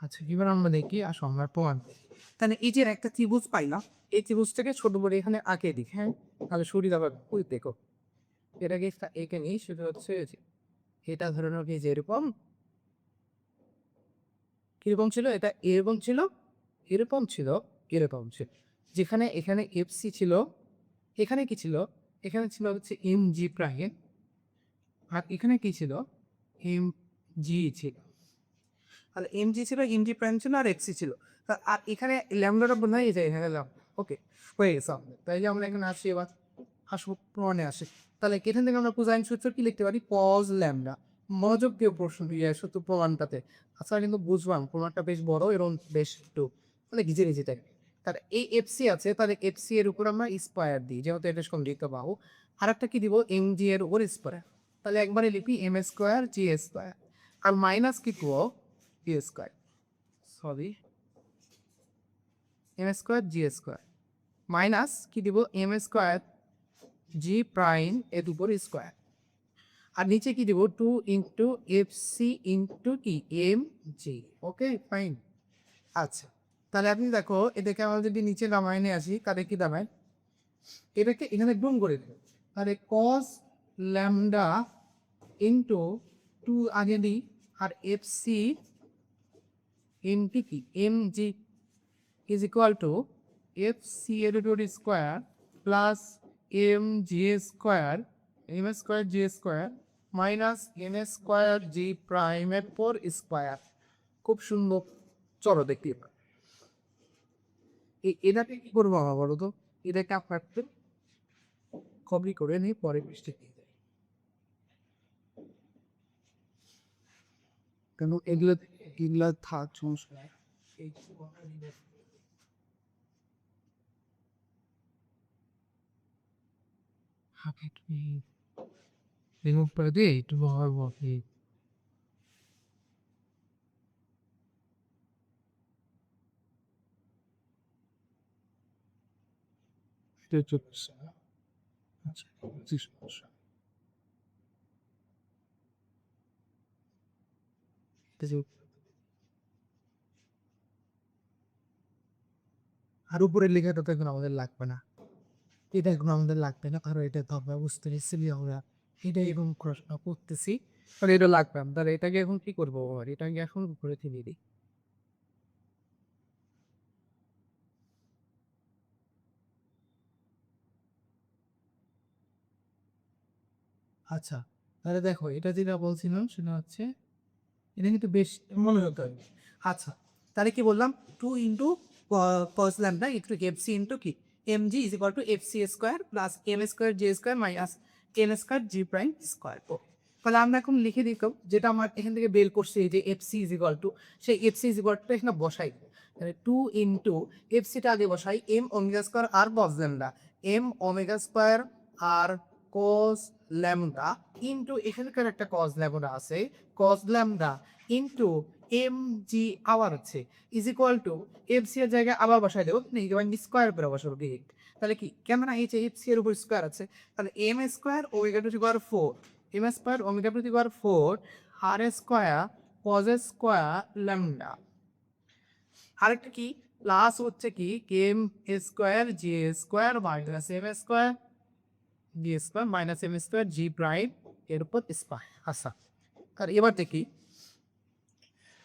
আচ্ছা, এবার আমরা দেখি আসো আমরা প্রমাণ করি। তাহলে এই যে একটা ত্রিভুজ পাইলাম, এই ত্রিভুজটাকে ছোট করে এখানে আঁকে দিই। হ্যাঁ, তাহলে সরি দাবার ওই দেখো, এটাকে এঁকে নিই। সেটা হচ্ছে যে এটা ধরে নাও কি যে এরকম, কিরকম ছিল এটা, এরকম ছিল, এরকম ছিল, এরকম ছিল। যেখানে এখানে এফ সি ছিল, এখানে কি ছিল, এখানে ছিল হচ্ছে এম জি প্রাইম, আর এখানে কি ছিল, এম জি ছিল। তাহলে এম জি ছিল, এম জি প্রাইম ছিল, আর এফ সি ছিল। আর এখানে ল্যামডাটা বোঝা যায়, এখানে ওকে হয়ে গেছে আমাদের। তাই যে আমরা এখানে আসি, এবার আসবো প্রমাণে আসি। তাহলে এখান থেকে আমরা কোসাইন সূত্র কি লিখতে পারি, কজ ল্যামডা। মনোযোগ দিয়ে প্রশ্ন দিয়ে শুধু প্রমাণটাতে। আচ্ছা, কিন্তু বুঝলাম প্রমাণটা বেশ বড় এবং বেশ একটু মানে ঘিচে ঘিচে টাইপ। তাহলে এই এফ সি আছে, তাহলে এফ সি এর উপর আমরা স্কোয়ার দিই, যেহেতু এটা সন্দিগ্ধ বাহু। আর একটা কি দিব, এম জি এর উপর স্কোয়ার। তাহলে একবারে লিখি এম স্কোয়ার জি স্কোয়ার, আর মাইনাস কি করবো, G square, sorry, M square G square, minus কি দিব, এম স্কোয়ার জি প্রাইম এর উপর স্কোয়ার। আর নিচে কি দেবো, 2 এফ সি ইন্টু কি এম জি। Okay fine. আচ্ছা, তাহলে আপনি দেখো এটাকে আমরা যদি নিচে নামায় নিয়ে আসি, তাহলে কি দাঁড়ায়, এটাকে এখানে গুণ করে দেবো। তাহলে কস ল্যামডা ইন্টু 2 আগে দিই, আর এফ সি ইন্টু কি M G is equal to F C এর উপর square plus M G square, M square G square minus N square G প্রাইমের পর স্কোয়ার। খুব সুন্দর। চলো দেখি এবার এটাকে কি করবো আমার বলো তো, এটাকে আপনার কপি করে নিই, পরে বৃষ্টি দিয়ে দেয়। কেন এগুলো, এগুলো থাক, সমস্যা নাই। এই রিমুভ করে দিয়ে একটু ভাবো কি এটা চলছে। আচ্ছা, বুঝছি সমস্যা। এটা যে আর উপরের লেখাটা তো এখন আমাদের লাগবে না, এটা এখন আমাদের লাগবে না, কারণ এটা তো আমরা বুঝতে পারছি আমরা এটা এখন প্রশ্ন করতেছি, আর এটা লাগবে না। তাহলে এটাকে এখন কি করবো, আর এটাকে এখন উপরে থেকে দিই। আচ্ছা, তাহলে দেখো এটা যেটা বলছিলাম সেটা হচ্ছে, এটা কিন্তু বেশ মনে হতে হবে। আচ্ছা, তাহলে কি বললাম, 2 cos lambda into F C into কি M G is equal to F C square plus M square G square minus N square G prime square. তাহলে আমরা এখন লিখে দিতাম যেটা আমার এখান থেকে বের করছি, এই যে F C is equal to, সেই F C is equal to এখানে বসাই। তাহলে 2 এফ সিটা আগে বসাই, M omega square R cos lambda, M omega square R cos lambda into এখানকার একটা cos ল্যামডা আছে, cos lambda into M G আবার আছে is equal to F C এর জায়গায় আবার বসাই দেবো, স্কোয়ার করে বসাবো ডিরেক্ট। তাহলে কি কেমন এই যে এফ সি এর উপর স্কোয়ার আছে, তাহলে M square omega to the power 4, M square omega to the power 4 R square cos square lambda. আরেকটা কি প্লাস হচ্ছে কি M square G square minus M square G square minus M square G prime এর উপর square. আচ্ছা, আর এবার দেখি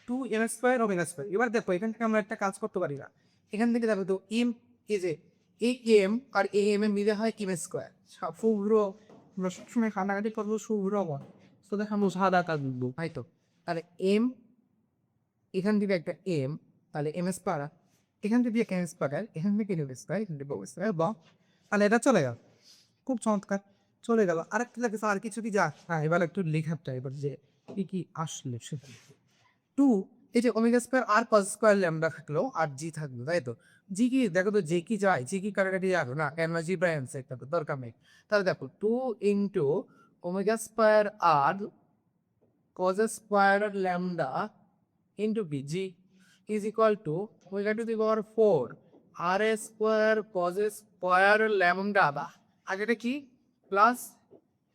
2 m square omega square. এবার দেখো এখান থেকে আমরা একটা কাজ করতে পারি না, এখান থেকে দেখো তো এম, এই যে এই এম আর এই এম এর মিলে হয় এম স্কোয়ার। শুভ্র, আমরা সবসময় কাটাকাটি করবো শুভ্র বল, তো দেখাবো সাদা কাজ বুঝবো, তাই তো। তাহলে এম, এখান থেকে একটা এম, তাহলে এম স্কোয়ার, এখান থেকে একটা এম স্কোয়ার, এখান থেকে এম স্কোয়ার, এখান থেকে স্কোয়ার বা, তাহলে এটা চলে গেল। খুব চমৎকার, চলে গেল। আরেকটা লাগে আর কিছু কি যা, হ্যাঁ এবার একটু লেখাটা এবার যে কি কি আসলে সেটা, টু এই যে omega square R cos square lambda থাকলো আর জি থাকলো, তাই তো? জি কি দেখো তো, জে কি যায়? জি কি কাটাকাটি যাবে না, কেন জি প্রাইম একটা তো দরকার নেই। তাহলে দেখো 2 omega square R cos square lambda into bg is equal to omega to the power 4 r square cos square lambda বা আগেটা কি প্লাস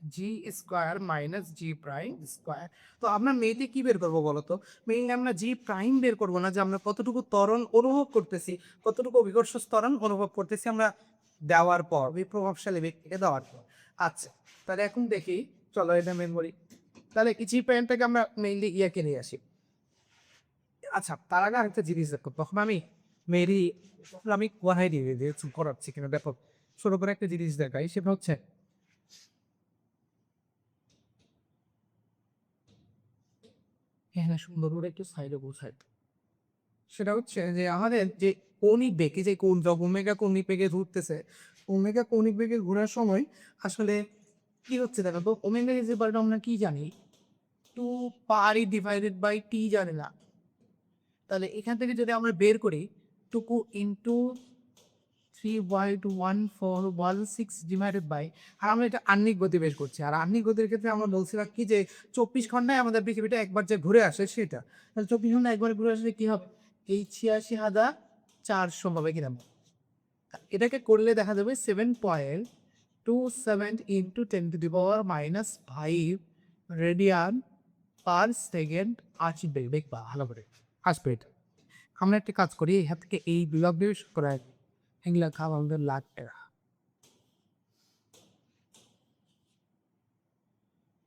জি স্কোয়ার মাইনাস জি প্রাইম স্কোয়ার। তো আমরা মেয়েতে কি বের করবো বলো তো? মেইনলি আমরা জি প্রাইম বের করবো না, যে আমরা কতটুকু ত্বরণ অনুভব করতেছি, কতটুকু অভিকর্ষ ত্বরণ অনুভব করতেছি আমরা দেওয়ার পর, ওই প্রভাবশালী ব্যক্তিকে দেওয়ার পর। আচ্ছা, তাহলে এখন দেখি, চলো এটা মেন করি। তাহলে জি প্রাইমটাকে আমরা মেইনলি ইয়াকে নিয়ে আসি। আচ্ছা, তার আগে আরেকটা জিনিস দেখো, তখন আমি কোয়াই দিয়ে দিয়ে করাচ্ছি কিনা দেখো, ছোট করে একটা জিনিস দেখাই, সেটা হচ্ছে হ্যাঁ সুন্দর করে একটু সাইডে বোঝাই। সেটা হচ্ছে যে আমাদের যে কৌণিক বেগ, এই যে কোন ওমেগা কৌণিক বেগে ঘুরতেছে, ওমেগা কৌণিক বেগে ঘোরার সময় আসলে কি হচ্ছে দেখো তো, ওমেগা ইজ ইকুয়াল টু আমরা কি জানি, 2 পাই ডিভাইডেড বাই টি জানি না। তাহলে এখান থেকে যদি আমরা বের করি 2 × 3/1416 ডিভাইডেড বাই, আর আমরা এটা আহ্নিক গতি বের করছি, আর আহ্নিক গতির ক্ষেত্রে আমরা বলছিলাম কি যে 24 ঘন্টায় আমাদের পৃথিবীটা একবার যে ঘুরে আসে সেটা, তাহলে 24 ঘন্টায় একবার ঘুরে আসলে কি হবে, এই 86,400 হবে কিনা। এটাকে করলে দেখা যাবে 7.27 ইন্টু 10⁻⁻5 রেডিয়ান পার সেকেন্ড আসবে, দেখবা ভালো করে আসবে এটা। আমরা একটা কাজ করি, এখান থেকে এই বিভাগ দিয়ে করা এগুলা খাওয়া আমাদের লাগবে না,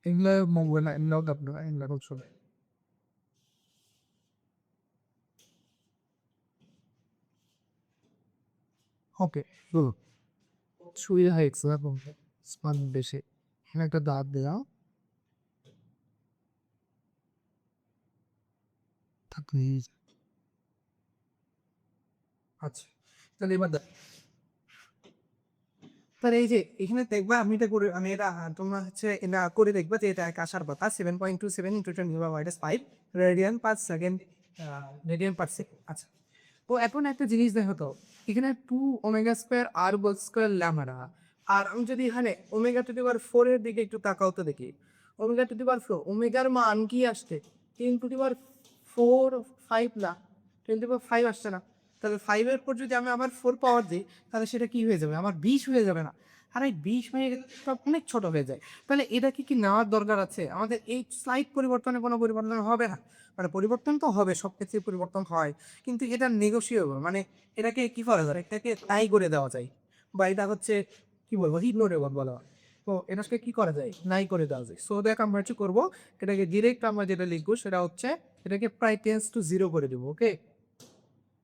এগুলো মঙ্গল না, এগুলো আপনার এগুলো চলে। ওকে, সুবিধা হয়েছে এবং স্পান বেশি। এখানে একটা দাঁত দেওয়া থাকলে। আচ্ছা, তাহলে এবার তাহলে এই যে এখানে দেখবা, আমি এটা করে, আমি এটা তোমরা হচ্ছে এটা করে দেখবা যে এটা এক আসার কথা 7.27 into 10⁻⁻5 radian per second, radian per second. আচ্ছা, তো এখন একটা জিনিস দেখো তো, এখানে 2 ওমেগা স্কোয়ার আর বল স্কোয়ার ল্যামডা, আর আমি যদি এখানে ওমেগা টু দি পাওয়ার 4 দিকে একটু তাকাও তো দেখি, ওমেগা টু দি পাওয়ার 4 ওমেগার মান কি আসছে, 10⁻⁴ 5 না, 10⁻⁵ আসছে না। তাহলে 5-এর পর যদি আমি আবার 4 পাওয়ার দিই, তাহলে সেটা কি হয়ে যাবে, আমার 20 হয়ে যাবে না? আর এই 20 হয়ে গেলে তো অনেক ছোট হয়ে যায়। তাহলে এটা কি নেওয়ার দরকার আছে? আমাদের এই স্লাইড পরিবর্তনে কোনো পরিবর্তন হবে না, মানে পরিবর্তন তো হবে, সব ক্ষেত্রে পরিবর্তন হয়, কিন্তু এটা নেগোশিয়েবল, মানে এটাকে কি করা যায়, এটাকে তাই করে দেওয়া যায়, বা এটা হচ্ছে কি বলবো, ইগনোরেবল বলা হয়। তো এটাকে কি করা যায়, নাই করে দেওয়া যায়। সো দেখ আমরা কি করবো, এটাকে ডিরেক্ট আমরা যেটা লিখবো সেটা হচ্ছে এটাকে প্রায় টেন্স টু জিরো করে দেবো। ওকে,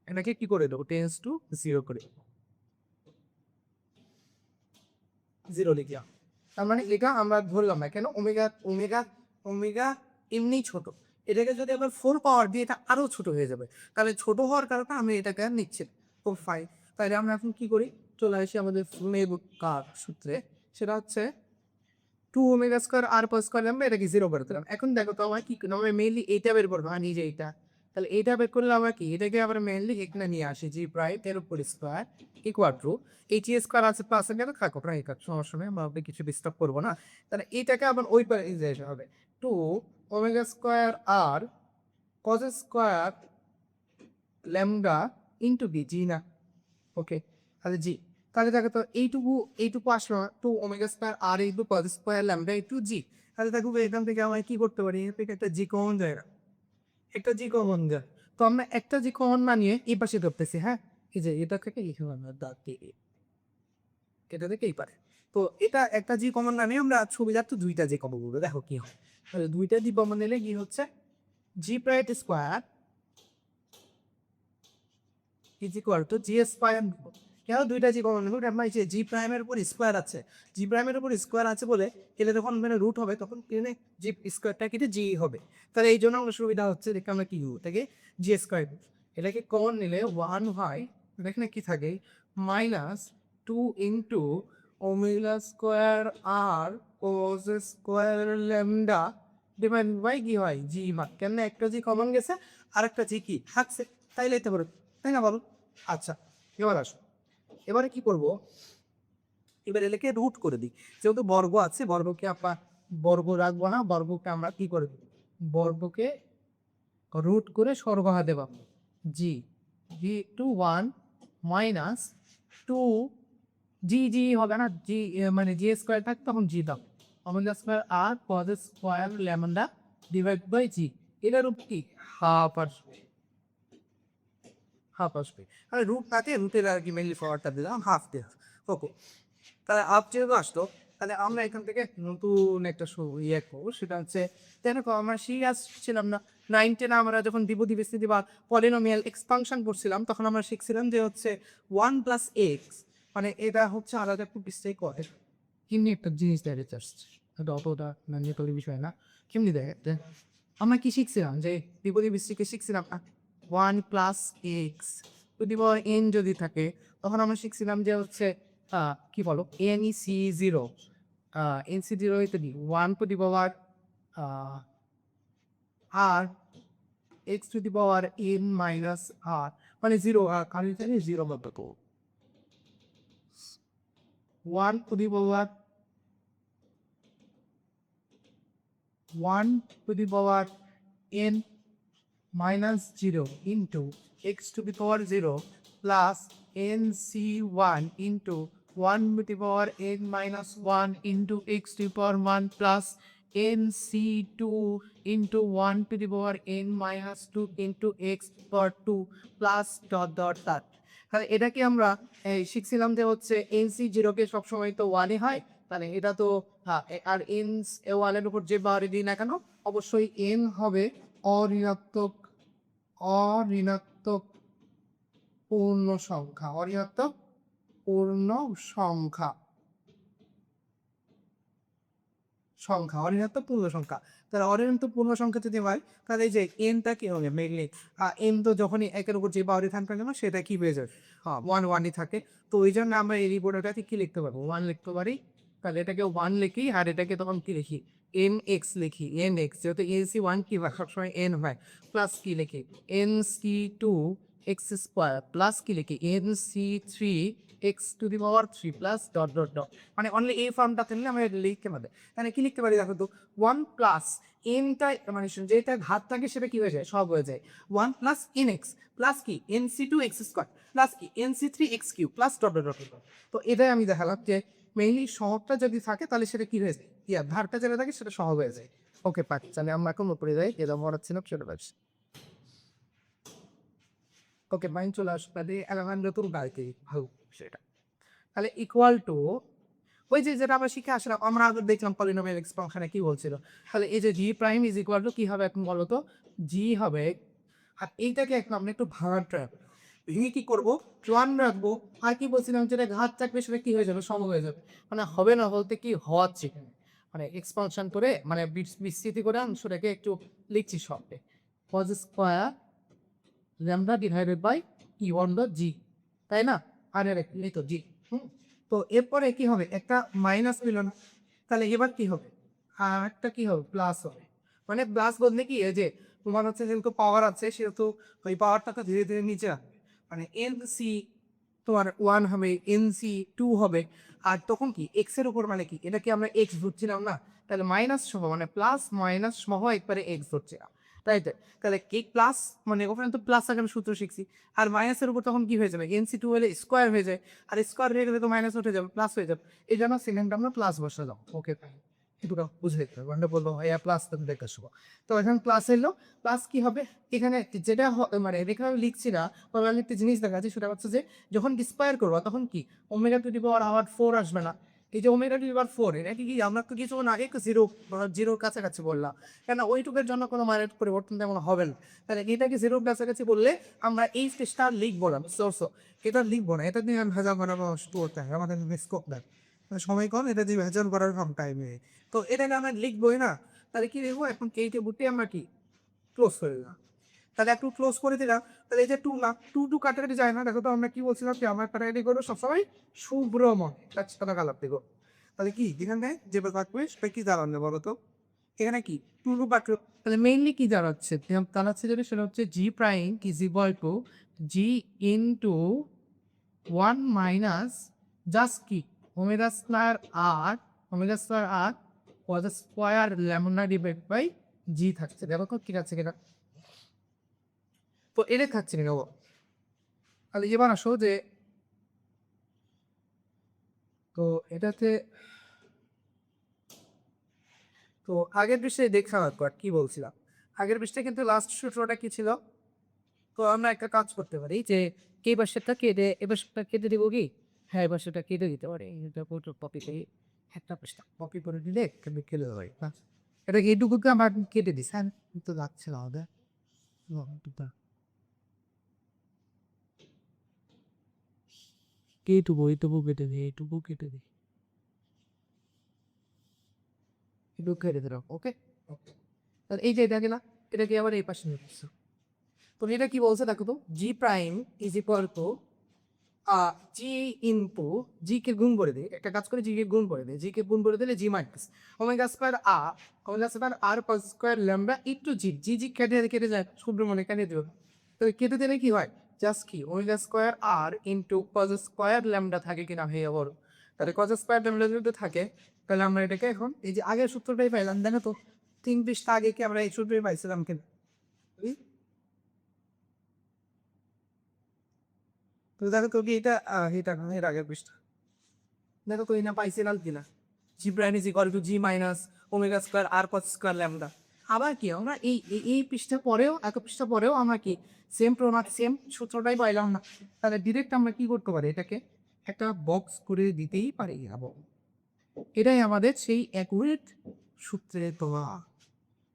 এটাকে কি করে দেবো, টেন্স টু জিরো করে জিরো লিখলাম। তার মানে এটা আমরা ধরলাম না, কেন ওমেগা ওমেগা ওমেগা এমনি ছোট, এটাকে যদি আবার 4 পাওয়ার দিয়ে এটা আরো ছোট হয়ে যাবে, তাহলে ছোট হওয়ার কারণে আমি এটাকে আর নিচ্ছি না। তো ফাইন, তাহলে আমরা এখন কি করি, চলে আসি আমাদের ফ্লেভ কার সূত্রে, সেটা হচ্ছে 2 ওমেগা স্কোয়ার আর পার স্কোয়ার আমরা এটাকে জিরো করে দিলাম। এখন দেখো তো আমার কি, আমরা মেইনলি এইটা বের করবো, আর নিজে এইটা, তাহলে এইটা বের করলে আমরা কি, এটাকে আবার মেইনলি এখানে নিয়ে আসি, জি প্রাইম এর উপর square equal to H square আছে প্লাস গেলে থাকো প্রায় কাজ, সমস্যা নেই, আমরা কিছু ডিস্টার্ব করবো না। তাহলে এইটাকে আবার ওই পারে যেতে হবে, 2 omega square R cos square lambda into B, G না? ওকে, তাহলে জি, তাহলে দেখো তো এইটুকু এইটুকু আসলো না, 2 omega square R into cos square lambda into G. তাহলে দেখো এখান থেকে আমরা কি করতে পারি, এর থেকে একটা জি কমন যায় না, একটা জি কমন যায়। তো আমরা একটা জি কমন মানিয়ে এই পাশে ধরতেছি, হ্যাঁ, এই যে এটা থেকে এখানে আমরা দাঁত দিয়ে এটা থেকেই পারে। তো এটা একটা জি কমন না নিয়ে আমরা সুবিধার্থ দুইটা জি কমন করবো, দেখো কি হয়। তাহলে দুইটা জি কমন নিলে কি হচ্ছে, G prime square is equal to G square. কেন দুইটা জি কমন নেব, আমরা যে জি প্রাইমের উপর স্কোয়ার আছে, জি প্রাইমের উপর স্কোয়ার আছে বলে এলে যখন মানে রুট হবে তখন কিনে জি স্কোয়ারটা কেটে জি হবে। তাহলে এই জন্য আমার সুবিধা হচ্ছে, দেখে আমরা কি এটাকে জি স্কোয়ার, এটাকে কমন নিলে 1 হয়, এখানে কি থাকে মাইনাস 2 × ওমেগা স্কোয়ার আর কোজ স্কোয়ার ল্যামডা ডিভাইড বাই কি হয় জি মান, কেন একটা জি কমন গেছে আর একটা জি কি থাকছে, তাই লিখতে পারো, তাই না বলো? আচ্ছা, এবার আসো, এবারে কি করব, এবার এটাকে রুট করে দিই। যেহেতু বর্গ আছে, বর্গকে আমরা বর্গ রাখবো না, বর্গকে আমরা কি করে দিই, বর্গকে রুট করে স্বর্গহাতে পাবো। জি জি টু ওয়ান মাইনাস টু জি জি হবে না, জি মানে জি স্কোয়ার থাকে তখন জি দাও, omega square R cos square lambda divide by G, এটার উপর কি হাফ আসবে, হাফ আসবে। আর রুট থাকে, রুটের আর কি মেনলি পাওয়ারটা দিলাম হাফ দিয়ে। ওকে, তাহলে হাফ যেহেতু আসতো, তাহলে আমরা এখান থেকে নতুন একটা ইয়ে করবো, সেটা হচ্ছে দেখো আমরা শিখে আসছিলাম না 9-10 আমরা যখন দ্বিপদী বিস্তৃতি বা পলিনোমিয়াল এক্সপানশন করছিলাম, তখন আমরা শিখছিলাম যে হচ্ছে 1+x, মানে এটা হচ্ছে আলাদা একটু বিস্তারিত করে কেমনি একটা জিনিস দেখা যাচ্ছে, এটা অতটা মানে বিষয় না, কেমনি দেখে আমরা কি শিখছিলাম যে দ্বিপদী বিস্তৃতিকে শিখছিলাম 1+x যদি এন যদি থাকে, তখন আমরা শিখছিলাম যে হচ্ছে কি বলো N E C zero, N C zero ইত্যাদি 1 R X to the power N minus R, মানে জিরো, কারণ জানি জিরো মতো তো 1 to the power n minus 0 into x to the power 0 plus nc1 into 1 to the power n minus 1 into x to the power 1 plus nc2 into 1 to the power n minus 2 into x power 2 plus dot dot dot। তাহলে এটা কি আমরা শিখছিলাম যে হচ্ছে NC জিরোকে সবসময় তো ওয়ানই হয়, তাহলে এটা তো হ্যাঁ, আর এন ওয়ানের উপর যে বারে দিই না কেন অবশ্যই এন হবে অঋণাত্মক, অঋণাত্মক পূর্ণ সংখ্যা, অঋণাত্মক পূর্ণ সংখ্যা, সংখ্যা অঋণাত্মক পূর্ণ সংখ্যা। তাহলে অঋণাত্মক পূর্ণ সংখ্যা যদি হয়, তাহলে এই যে এনটা কি হবে মেনলি, এন তো যখনই একের উপর যে বাউরি থাকবে না সেটা কি হয়ে যাবে, হ্যাঁ ওয়ান ওয়ানই থাকে। তো ওই জন্য আমরা এই রিপোর্টারটাকে কি লিখতে পারবো, ওয়ান লিখতে পারি। তাহলে এটাকে ওয়ান লিখি আর এটাকে তখন কি লিখি, এন এক্স লিখি, এন এক্স যেহেতু এন সি ওয়ান কি হয় সবসময় এন হয়, প্লাস কি লিখি N C two X square plus কি লিখি N C three X to the power three plus dot dot dot, মানে অনলি এই ফর্মটা থাকলে আমরা লিখতে পারি। তাহলে কি লিখতে পারি দেখো তো, ওয়ান প্লাস এনটা মানে যেটা ঘাত থাকে সেটা কি হয়ে যায় সব হয়ে যায়, one plus N X plus কি N C two X square plus কি N C three X cube plus dot dot dot. তো এটাই আমি দেখালাম যে মেইনলি সহগটা যদি থাকে তাহলে সেটা কি হয়ে যায়, ইয়া ধারটা যেটা থাকে সেটা সহগ হয়ে যায়। ওকে পাক, তাহলে আমরা এখন উপরে যাই, যেটা মনে হচ্ছে না সেটা পাচ্ছি। ওকে মাইন্ড চলে আসবে, তাহলে এলাকার নতুন গাড়িতে ভালো সেটা, তাহলে ইকুয়াল টু ওই যে যেটা আমরা শিখে আসলাম, আমরা আগে দেখলাম পলিনোমিয়াল এক্সপানশনে কি বলছিল। তাহলে এই যে জি প্রাইম ইজ ইকুয়াল টু কি হবে এখন বলো তো, জি হবে, আর এইটাকে এখন আমরা একটু ভাঙার ট্রাই, ভেঙে কি করবো ওয়ান রাখবো, আর কি বলছিলাম যেটা ঘাত থাকবে সেটা কি হয়ে যাবে সম হয়ে যাবে, মানে হবে না বলতে কি হচ্ছে, মানে এক্সপানশন করে মানে বিস্তৃতি করে অংশটাকে একটু লিখছি শর্টে, cos square lambda divided by E on the G, তাই না, আর এর এই তো জি। তো এরপরে কি হবে, একটা মাইনাস পেল না, তাহলে এবার কি হবে, আর একটা কি হবে প্লাস হবে, মানে প্লাস বলতে কি এই যে তোমার হচ্ছে যেহেতু পাওয়ার আছে সেহেতু ওই পাওয়ারটা তো ধীরে ধীরে নিচে আসবে, মানে এন সি তোমার ওয়ান হবে, এন সি টু হবে, আর তখন কি এক্স এর উপর মানে কি এটা কি আমরা এক্স ধরছিলাম না, তাহলে মাইনাস সহ মানে প্লাস মাইনাস সহ একবারে এক্স ধরছিলাম, তাই তো। তাহলে কে প্লাস মানে ওখানে তো প্লাস আগে সূত্র শিখছি, আর মাইনাসের উপর তখন কি হয়ে যাবে এন সি টু হলে স্কোয়ার হয়ে যায়, আর স্কোয়ার হয়ে গেলে তো মাইনাস উঠে যাবে প্লাস হয়ে যাবে, এই জন্য সেকেন্ডটা আমরা প্লাস বসে দাও। ওকে দুটো বুঝে দেখতে হবে, মানে বলবো হ্যাঁ প্লাস তুমি দেখতে শুভ, তো এখানে প্লাস এলো, প্লাস কি হবে এখানে যেটা মানে এখানে আমি লিখছি না, তবে আমি একটা জিনিস দেখা যাচ্ছে সেটা হচ্ছে যে যখন স্কোয়ার করবো তখন কি ওমেগা টু দি পাওয়ার আবার ফোর আসবে না, এই যে omega to the power four এটা কি আমরা তো কিছুক্ষণ আগে জিরো জিরোর কাছাকাছি বললাম, কেন ওইটুকের জন্য কোনো মানের পরিবর্তন তেমন হবে না, তাহলে এটাকে জিরোর কাছাকাছি বললে আমরা এই স্টেজটা লিখবো না, সোর্সো এটা লিখবো না, এটা নিয়ে ভেজাল করার করতে হবে আমাদের স্কোপ দেয়, সময় কম, এটা দিয়ে ভেজাল করার কম টাইমে, তো এটাকে আমরা লিখবোই না, তাহলে কি লিখবো এখন কেটে বুটে আমরা কি ক্লোজ করে দিলাম, তাহলে একটু ক্লোজ করে দিলাম, তাহলে এই যে টু না টু টু কাটাকাটি যায় না, দেখো তো আমরা কি বলছিলাম যে আমার কাটাকাটি করবো সবসময় শুভ্রময় কালার দেখো, তাহলে কি যেখানে যে থাকবে সেটা কি দাঁড়ানো বলো তো, এখানে কি পূর্ব বাক্য, তাহলে মেইনলি কি দাঁড়াচ্ছে, দাঁড়াচ্ছে যেটা সেটা হচ্ছে G prime is equal to G into one minus just কি omega square R cos square lambda divide by G থাকছে। দেখো তো কি আছে কিনা, তো এটা থাকছে কিনা গো। তাহলে এবার আসো যে, তো এটাতে তো আগের পৃষ্ঠায় দেখা একবার কি বলছিলাম, আগের পৃষ্ঠায় কিন্তু লাস্ট সূত্রটা কি ছিল। তো আমরা একটা কাজ করতে পারি যে কে পাশেরটা কেটে এবার সেটা কেটে দিব কি, হ্যাঁ এবার সেটা কেটে দিতে পারি, এটা পুরো কপি করে একটা পৃষ্ঠা কপি করে দিলে আমি কেটে দেবো। হ্যাঁ এটা এইটুকুকে আমার কেটে দিস, হ্যাঁ তো যাচ্ছে না আমাদের এইটুকু এইটুকু কেটে দিই, এইটুকু কেটে দিই, এটুকু কেটে দিলাম। ওকে, তাহলে এই যে এটা গেলা, এটাকে আবার এই পাশে নিয়ে আসছো। তো এটা কি বলছে দেখো তো, G prime is equal to G into G কে গুণ করে দিই, একটা কাজ করে জি কে গুণ করে দিই, জি কে গুণ করে দিলে জি minus omega square R cos square lambda into জি, জি জি কেটে কেটে যায়, শুভ্র মনে কেটে দিও। তো কেটে দিলে কি হয়, জাস্ট কি ওমেগা স্কোয়ার আর ইনটু কজ স্কোয়ার ল্যামডা থাকে কিনা হয়ে বড়, তাহলে কজ স্কোয়ার ল্যামডা যদি থাকে তাহলে আমরা এটাকে এখন এই যে আগের সূত্রটাই পাইলাম, দেখো তো 3 পৃষ্ঠা আগে কি আমরা এই সূত্রই পাইছিলাম কিনা। তো দেখো তো কি এটা এটা এর আগের পৃষ্ঠা, দেখো তো এটা পাইছিলাম কিনা, G prime is equal to G minus omega square R cos square lambda. আবার কি আমরা এই পৃষ্ঠা পরেও এক পৃষ্ঠা পরেও আমরা কি সেম প্রমাণ সেম সূত্রটাই পাইলাম না, তাহলে ডিরেক্ট আমরা কি করতে পারি, এটাকে একটা বক্স করে দিতেই পারি। এবং এটাই আমাদের সেই অ্যাকুরেট সূত্রের প্রমাণ,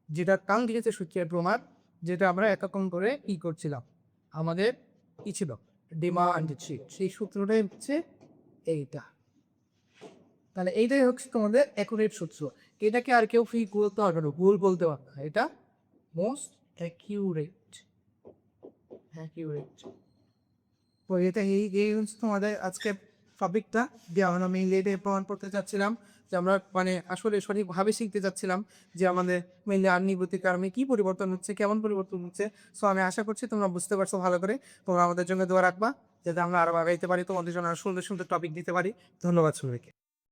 যেটা কাল দিয়েছে সূত্রের প্রমাণ, যেটা আমরা এতক্ষণ করে কি করছিলাম, আমাদের কি ছিল ডিমান্ড শিট, সেই সূত্রটাই হচ্ছে এইটা। তাহলে এইটাই হচ্ছে তোমাদের অ্যাকুরেট সূত্র, এটাকে আর কেউ ফ্রি বলতে পারবে না, ভুল বলতে পারবে না, এটা মোস্ট অ্যাকিউরেট। অ্যাকিউরেট তো এটা এই হচ্ছে তোমাদের আজকে টপিকটা, যে আমরা মেইনলি এটা প্রমাণ করতে চাচ্ছিলাম, যে আমরা মানে আসলে সঠিকভাবে শিখতে চাচ্ছিলাম যে আমাদের মেইনলি আর্নিভূতির কারণে কী পরিবর্তন হচ্ছে, কেমন পরিবর্তন হচ্ছে। সো আমি আশা করছি তোমরা বুঝতে পারছো ভালো করে, তোমরা আমাদের জন্য দোয়া রাখবা যাতে আমরা আরও আগাইতে পারি, তোমাদের জন্য আরো সুন্দর সুন্দর টপিক দিতে পারি। ধন্যবাদ সবাইকে।